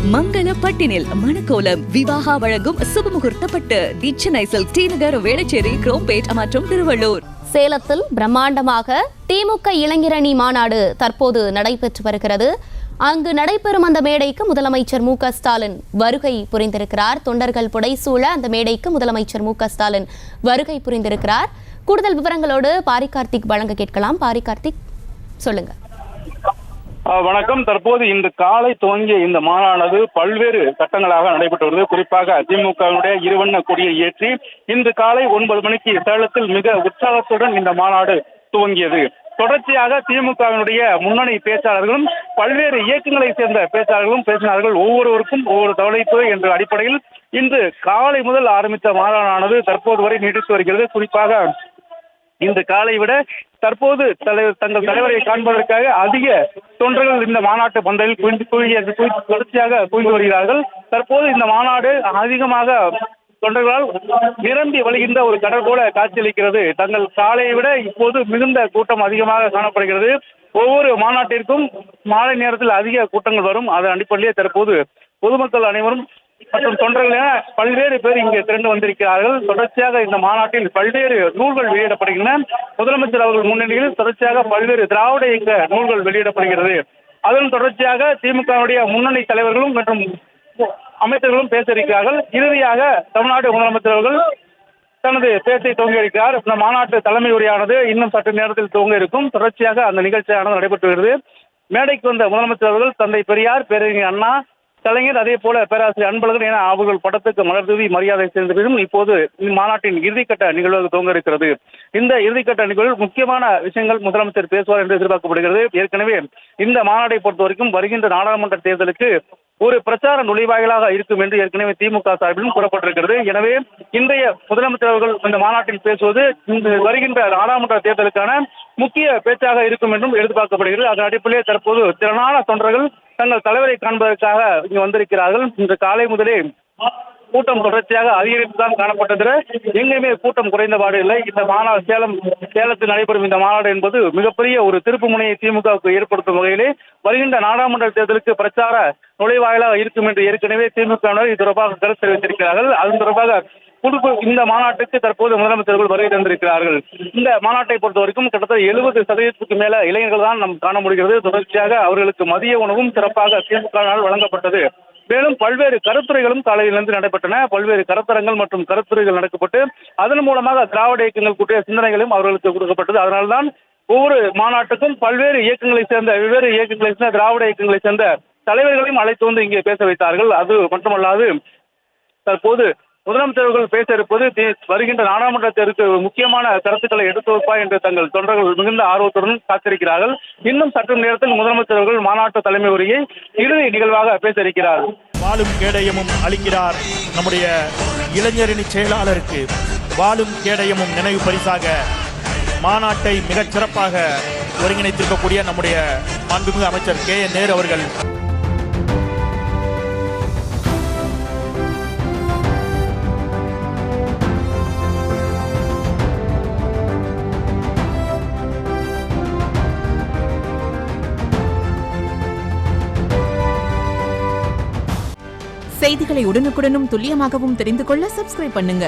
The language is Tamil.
மங்கள பட்டினில் மணக்கோலம் விவாகா வழங்கும் சுபமுகூர்த்த பட்டு தி சென்னை சில்க் டி நகர் வேளச்சேரி குரோம்பேட் மற்றும் திருவள்ளூர். சேலத்தில் பிரம்மாண்டமாக திமுக இளைஞரணி மாநாடு தற்போது நடைபெற்று வருகிறது. அங்கு நடைபெறும் அந்த மேடைக்கு முதலமைச்சர் மு க ஸ்டாலின் வருகை புரிந்திருக்கிறார். தொண்டர்கள் புடைசூழ அந்த மேடைக்கு முதலமைச்சர் மு க ஸ்டாலின் வருகை புரிந்திருக்கிறார். கூடுதல் விவரங்களோடு பாரி கார்த்திக் வழங்க கேட்கலாம். பாரி கார்த்திக், சொல்லுங்க. வணக்கம். தற்போது இந்த காலை துவங்கிய இந்த மாநாடு பல்வேறு கட்டங்களாக நடைபெற்று வருது. குறிப்பாக திமுகவினுடைய இருவண்ண கொடியை ஏற்றி இன்று காலை 9 மணிக்கு சேலத்தில் மிக உற்சாகத்துடன் இந்த மாநாடு துவங்கியது. தொடர்ச்சியாக திமுகவினுடைய முன்னணி பேச்சாளர்களும் பல்வேறு இயக்கங்களை சேர்ந்த பேச்சாளர்களும் பேசினார்கள். ஒவ்வொருவருக்கும் ஒவ்வொரு தலைப்பு என்ற அடிப்படையில் இன்று காலை முதல் ஆரம்பித்த மாநாடானது தற்போது வரை நீடித்து வருகிறது. குறிப்பாக இன்று காலை விட தற்போது தங்கள் தலைவரை காண்பதற்காக அதிக தொண்டர்கள் இந்த மாநாட்டு பந்தலில் தொடர்ச்சியாக குவிந்து வருகிறார்கள். தற்போது இந்த மாநாடு அதிகமாக தொண்டர்களால் நிரம்பி வழிகின்ற ஒரு கடல் போல காட்சியளிக்கிறது. தங்கள் காலையை விட இப்போது மிகுந்த கூட்டம் அதிகமாக காணப்படுகிறது. ஒவ்வொரு மாநாட்டிற்கும் மாலை நேரத்தில் அதிக கூட்டங்கள் வரும். அதன் அடிப்படையிலே தற்போது பொதுமக்கள் அனைவரும் மற்றும் தொண்டர்கள் என பல்வேறு பேர் இங்கு திரண்டு வந்திருக்கிறார்கள். தொடர்ச்சியாக இந்த மாநாட்டில் பல்வேறு நூல்கள் வெளியிடப்படுகின்றன. முதலமைச்சர் அவர்கள் முன்னிலையில் தொடர்ச்சியாக பல்வேறு திராவிட இயக்க நூல்கள் வெளியிடப்படுகிறது. அதன் தொடர்ச்சியாக திமுகவுடைய முன்னணி தலைவர்களும் மற்றும் அமைச்சர்களும் பேச இருக்கிறார்கள். இறுதியாக தமிழ்நாடு முதலமைச்சர் அவர்கள் தனது பேச்சை துவங்க இருக்கிறார். இந்த மாநாட்டு தலைமை உரையானது இன்னும் சற்று நேரத்தில் துவங்க இருக்கும். தொடர்ச்சியாக அந்த நிகழ்ச்சியானது நடைபெற்று வருகிறது. மேடைக்கு வந்த முதலமைச்சர் அவர்கள் தந்தை பெரியார், பேரறிஞர் அண்ணா, கலைஞர், அதே போல பேராசிரியர் அன்பழகன் என அவர்கள் படத்துக்கு மலர் தூவி மரியாதை செய்ததும் இப்போது மாநாட்டின் இறுதிக்கட்ட நிகழ்வு துவங்க இருக்கிறது. இந்த இறுதிக்கட்ட நிகழ்வில் முக்கியமான விஷயங்கள் முதலமைச்சர் பேசுவார் என்று எதிர்பார்க்கப்படுகிறது. ஏற்கனவே இந்த மாநாட்டை பொறுத்த வரைக்கும் வருகின்ற நாடாளுமன்ற தேர்தலுக்கு ஒரு பிரச்சார நுழைவாயிலாக இருக்கும் என்று ஏற்கனவே திமுக சார்பிலும் கூறப்பட்டிருக்கிறது. எனவே இன்றைய முதலமைச்சர் அவர்கள் இந்த மாநாட்டில் பேசுவது வருகின்ற நாடாளுமன்ற தேர்தலுக்கான முக்கிய பேச்சாக இருக்கும் என்றும் எதிர்பார்க்கப்படுகிறது. அதன் அடிப்படையில் தற்போது திரளான தொண்டர்கள் தங்கள் தலைவரை காண்பதற்காக இங்கு வந்திருக்கிறார்கள். இன்று காலை முதலே கூட்டம் தொடர்ச்சியாக அதிகரித்துதான் காணப்பட்டது. எங்கேயுமே கூட்டம் குறைந்தபாடு இல்லை. இந்த மாநாடு சேலத்தில் நடைபெறும் இந்த மாநாடு என்பது மிகப்பெரிய ஒரு திருப்பு முனையை திமுகவுக்கு ஏற்படுத்தும் வகையிலே வருகின்ற நாடாளுமன்ற தேர்தலுக்கு பிரச்சார நுழைவாயிலாக இருக்கும் என்று ஏற்கனவே திமுகவினர் இது தொடர்பாக கருத்து தெரிவித்திருக்கிறார்கள். அதன் தொடர்பாக இந்த மாநாட்டுக்கு தற்போது முதலமைச்சர்கள் வருகை தந்திருக்கிறார்கள். இந்த மாநாட்டை பொறுத்த வரைக்கும் கிட்டத்தட்ட 70% மேல இளைஞர்கள் தான் நாம் காண முடிகிறது. தொடர்ச்சியாக அவர்களுக்கு மதிய உணவும் சிறப்பாக திமுகவினால் வழங்கப்பட்டது. மேலும் பல்வேறு கருத்துரைகளும் காலையிலிருந்து நடைபெற்றன. பல்வேறு கருத்தரங்கள் மற்றும் கருத்துரைகள் நடக்கப்பட்டு அதன் மூலமாக திராவிட இயக்கங்கள் கூட்டிய சிந்தனைகளும் அவர்களுக்கு கொடுக்கப்பட்டது. அதனால்தான் ஒவ்வொரு மாநாட்டுக்கும் பல்வேறு இயக்கங்களை சேர்ந்த வெவ்வேறு இயக்கங்களை சேர்ந்த திராவிட இயக்கங்களை சேர்ந்த தலைவர்களையும் அழைத்து வந்து இங்கே பேச வைத்தார்கள். அது மட்டுமல்லாது தற்போது முதலமைச்சர்கள் பேச இருப்பது வருகின்ற நாடாளுமன்ற தேர்தலுக்கு முக்கியமான கருத்துக்களை எடுத்து வைப்பார் என்று தங்கள் தொண்டர்கள் மிகுந்த ஆர்வத்துடன் காத்திருக்கிறார்கள். இன்னும் சற்று நேரத்தில் முதலமைச்சர்கள் மாநாட்டு தலைமை உரையை இறுதி நிகழ்வாக பேச இருக்கிறார். வாழும் கேடயமும் அளிக்கிறார் நம்முடைய இளைஞரணி செயலாளருக்கு வாழும் கேடயமும் நினைவு பரிசாக மாநாட்டை மிகச் சிறப்பாக ஒருங்கிணைத்திருக்கக்கூடிய நம்முடைய மாண்புமிகு அமைச்சர் KN நேரு அவர்கள் செய்திகளை உடனுக்குடனும் துல்லியமாகவும் தெரிந்து கொள்ள சப்ஸ்கிரைப் பண்ணுங்க.